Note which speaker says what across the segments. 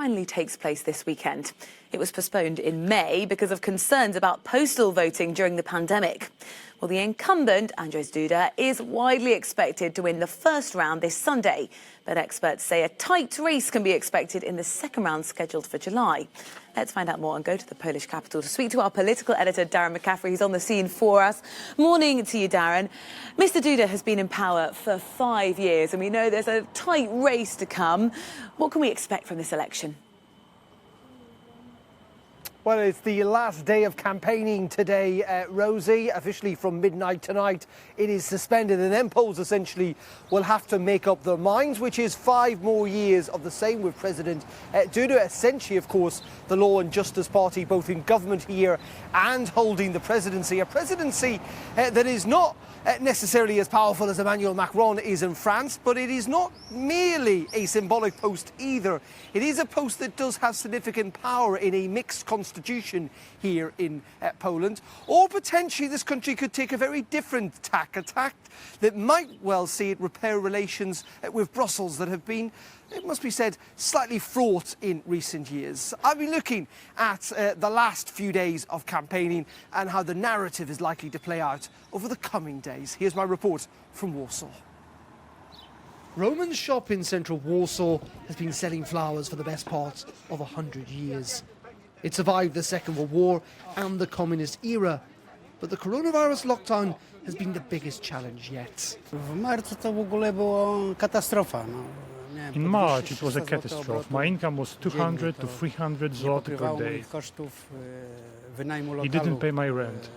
Speaker 1: finally takes place this weekend. It was postponed in May because of concerns about postal voting during the pandemic. Well, the incumbent, Andrzej Duda, is widely expected to win the first round this Sunday. But experts say a tight race can be expected in the second round scheduled for July. Let's find out more and go to the Polish capital to speak to our political editor, Darren McCaffrey, who's on the scene for us. Morning to you, Darren. Mr. Duda has been in power for 5 years, and we know there's a tight race to come. What can we expect from this election?
Speaker 2: Well, it's the last day of campaigning today, Rosie. Officially from midnight tonight, it is suspended, and then polls essentially will have to make up their minds, which is 5 more years of the same with President Duda. Essentially, of course, the Law and Justice Party, both in government here and holding the presidency. A presidency that is not necessarily as powerful as Emmanuel Macron is in France, but it is not merely a symbolic post either. It is a post that does have significant power in a mixed constitution here in Poland. Or potentially this country could take a very different tack, a tack that might well see it repair relations with Brussels that have been, it must be said, slightly fraught in recent years. I've been looking at the last few days of campaigning and how the narrative is likely to play out over the coming days. Here's my report from Warsaw. Roman's shop in central Warsaw has been selling flowers for the best part of 100 years. It survived the Second World War and the communist era, but the coronavirus lockdown has been the biggest challenge yet.
Speaker 3: In March, it was a catastrophe. My income was 200 to 300 zloty per day. He didn't pay my rent.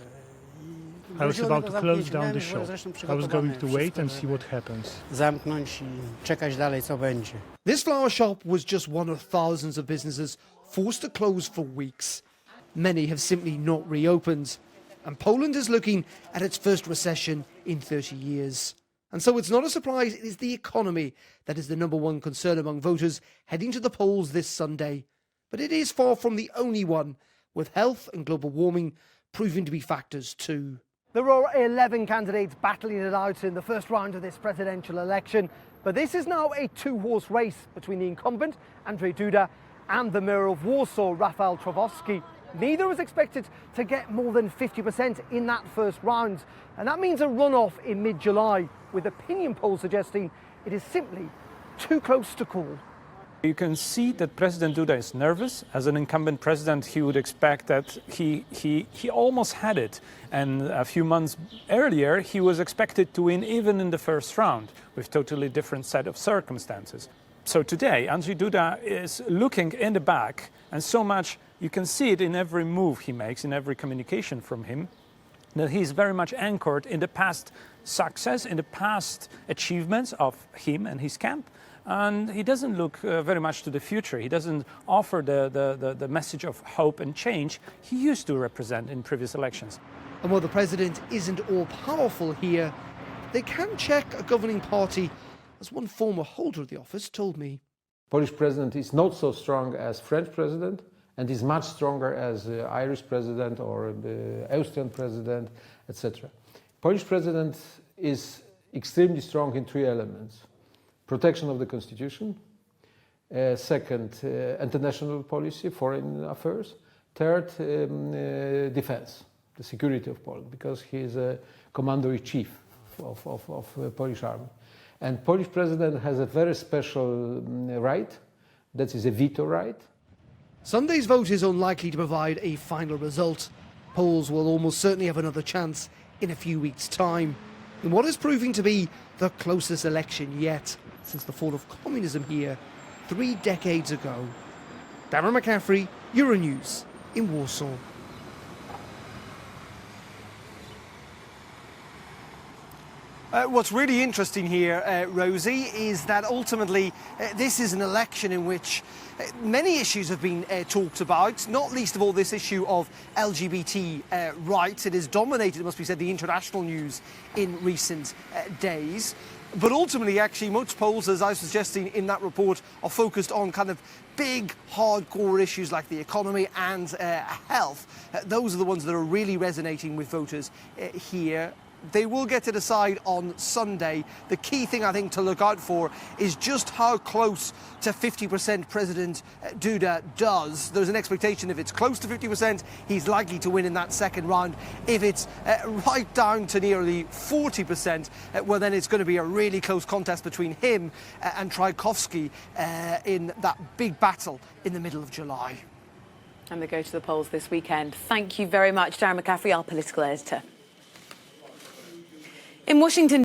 Speaker 3: I was about to close down the shop. I was going to wait and see what happens.
Speaker 2: This flower shop was just one of thousands of businesses forced to close for weeks. Many have simply not reopened, and Poland is looking at its first recession in 30 years. And so it's not a surprise it is the economy that is the #1 concern among voters heading to the polls this Sunday. But it is far from the only one, with health and global warming proving to be factors too. There are 11 candidates battling it out in the first round of this presidential election, but this is now a 2-horse race between the incumbent, Andrzej Duda, and the mayor of Warsaw, Rafal Trzaskowski. Neither is expected to get more than 50% in that first round, and that means a runoff in mid-July, with opinion polls suggesting it is simply too close to call.
Speaker 4: You can see that President Duda is nervous. As an incumbent president, he would expect that he almost had it. And a few months earlier, he was expected to win even in the first round, with totally different set of circumstances. So today, Andrzej Duda is looking in the back, and so much you can see it in every move he makes, in every communication from him, that he's very much anchored in the past success, in the past achievements of him and his camp. And he doesn't look very much to the future. He doesn't offer the message of hope and change he used to represent in previous elections.
Speaker 2: And while the president isn't all-powerful here, they can check a governing party, as one former holder of the office told me.
Speaker 5: Polish president is not so strong as French president, and is much stronger as Irish president or the Austrian president, etc. Polish president is extremely strong in 3 elements: protection of the constitution, second, international policy, foreign affairs, third, defense, the security of Poland, because he is a commander-in-chief of Polish army. And Polish president has a very special right, that is a veto right.
Speaker 2: Sunday's vote is unlikely to provide a final result. Polls will almost certainly have another chance in a few weeks' time, in what is proving to be the closest election yet since the fall of communism here 3 decades ago. Darren McCaffrey, Euronews in Warsaw. What's really interesting here, Rosie, is that ultimately this is an election in which many issues have been talked about, not least of all this issue of LGBT rights. It has dominated, it must be said, the international news in recent days. But ultimately, actually, most polls, as I was suggesting in that report, are focused on kind of big, hardcore issues like the economy and health. Those are the ones that are really resonating with voters here. they will get to decide on Sunday. The key thing, I think, to look out for is just how close to 50% President Duda does. There's an expectation if it's close to 50%, he's likely to win in that second round. If it's right down to nearly 40%, well, then it's going to be a really close contest between him and Trzaskowski in that big battle in the middle of July.
Speaker 1: And they go to the polls this weekend. Thank you very much, Darren McCaffrey, our political editor. In Washington,